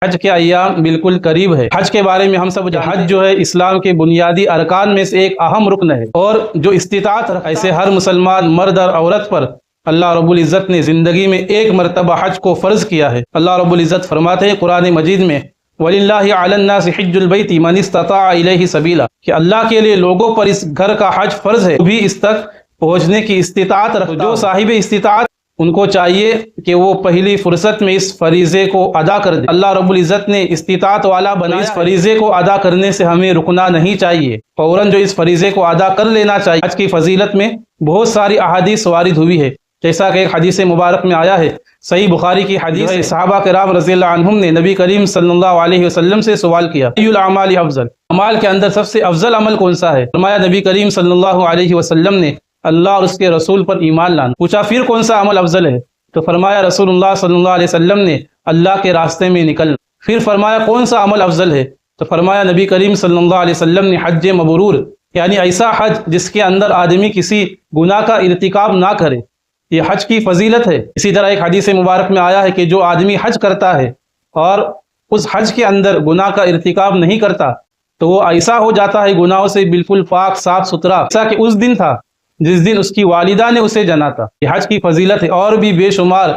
حج کے ایام بالکل قریب ہے۔ حج کے بارے میں ہم سب حج جو ہے اسلام کے بنیادی ارکان میں سے ایک اہم رکن ہے، اور جو استطاعت ایسے ہر مسلمان مرد اور عورت پر اللہ رب العزت نے زندگی میں ایک مرتبہ حج کو فرض کیا ہے۔ اللہ رب العزت فرماتے ہیں قرآن مجید میں وَلِلَّهِ عَلَى النَّاسِ حِجُّ الْبَيْتِ مَنِ اسْتَطَاعَ إِلَيْهِ سَبِيلًا، کہ اللہ کے لیے لوگوں پر اس گھر کا حج فرض ہے بھی اس تک پہنچنے کی استطاعت رکھتا۔ جو صاحب استطاعت ان کو چاہیے کہ وہ پہلی فرصت میں اس فریضے کو ادا کر دے۔ اللہ رب العزت نے استطاعت والا بنا، اس فریضے کو ادا کرنے سے ہمیں رکنا نہیں چاہیے، فوراً جو اس فریضے کو ادا کر لینا چاہیے۔ حج کی فضیلت میں بہت ساری احادیث وارد ہوئی ہے، جیسا کہ ایک حدیث مبارک میں آیا ہے، صحیح بخاری کی حدیث ہے، صحابہ کرام رضی اللہ عنہم نے نبی کریم صلی اللہ علیہ وسلم سے سوال کیا ای الاعمال افضل، اعمال کے اندر سب سے افضل عمل کون سا ہے؟ فرمایا نبی کریم صلی اللہ علیہ وسلم نے اللہ اور اس کے رسول پر ایمان لانا۔ پوچھا پھر کون سا عمل افضل ہے؟ تو فرمایا رسول اللہ صلی اللہ علیہ وسلم نے اللہ کے راستے میں نکلنا۔ پھر فرمایا کون سا عمل افضل ہے؟ تو فرمایا نبی کریم صلی اللہ علیہ وسلم نے حج مبرور، یعنی ایسا حج جس کے اندر آدمی کسی گناہ کا ارتکاب نہ کرے، یہ حج کی فضیلت ہے۔ اسی طرح ایک حدیث مبارک میں آیا ہے کہ جو آدمی حج کرتا ہے اور اس حج کے اندر گناہ کا ارتکاب نہیں کرتا تو وہ ایسا ہو جاتا ہے گناہوں سے بالکل پاک صاف ستھرا، ایسا کہ اس دن تھا جس دن اس کی والدہ نے اسے جنا تھا۔ یہ حج کی فضیلت ہے، اور بھی بے شمار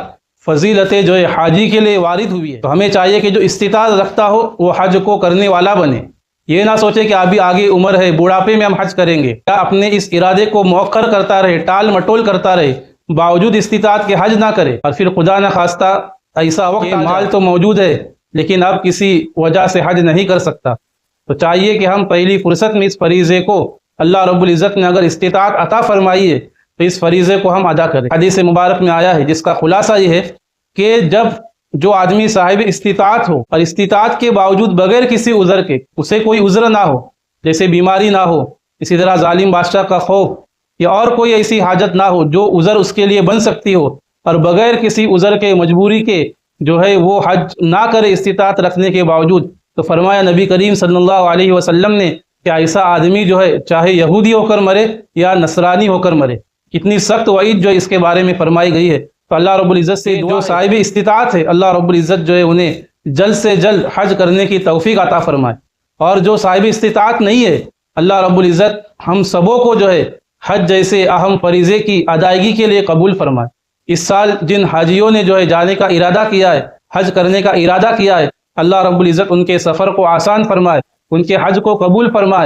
فضیلتیں جو ہے حاجی کے لیے وارد ہوئی ہے۔ تو ہمیں چاہیے کہ جو استطاعت رکھتا ہو وہ حج کو کرنے والا بنے، یہ نہ سوچے کہ ابھی آگے عمر ہے، بڑھاپے میں ہم حج کریں گے، یا اپنے اس ارادے کو مؤخر کرتا رہے، ٹال مٹول کرتا رہے، باوجود استطاعت کے حج نہ کرے، اور پھر خدا نہ خواستہ ایسا وقت مال تو موجود ہے لیکن اب کسی وجہ سے حج نہیں کر سکتا۔ تو چاہیے کہ ہم پہلی فرصت میں اس فریضے کو اللہ رب العزت نے اگر استطاعت عطا فرمائی ہے تو اس فریضے کو ہم ادا کریں۔ حدیث مبارک میں آیا ہے جس کا خلاصہ یہ ہے کہ جب جو آدمی صاحب استطاعت ہو اور استطاعت کے باوجود بغیر کسی عذر کے، اسے کوئی عذر نہ ہو، جیسے بیماری نہ ہو، اسی طرح ظالم بادشاہ کا خوف، یا اور کوئی ایسی حاجت نہ ہو جو عذر اس کے لیے بن سکتی ہو، اور بغیر کسی عذر کے مجبوری کے جو ہے وہ حج نہ کرے استطاعت رکھنے کے باوجود، تو فرمایا نبی کریم صلی اللہ علیہ وسلم نے کہ ایسا آدمی جو ہے چاہے یہودی ہو کر مرے یا نصرانی ہو کر مرے۔ کتنی سخت وعید جو اس کے بارے میں فرمائی گئی ہے۔ تو اللہ رب العزت سے جو صاحب استطاعت ہے اللہ رب العزت جو ہے انہیں جلد سے جلد حج کرنے کی توفیق عطا فرمائے، اور جو صاحب استطاعت نہیں ہے اللہ رب العزت ہم سبوں کو جو ہے حج جیسے اہم فریضے کی ادائیگی کے لیے قبول فرمائے۔ اس سال جن حاجیوں نے جو ہے جانے کا ارادہ کیا ہے، حج کرنے کا ارادہ کیا ہے، اللہ رب العزت ان کے سفر کو آسان فرمائے، ان کے حج کو قبول فرمائے۔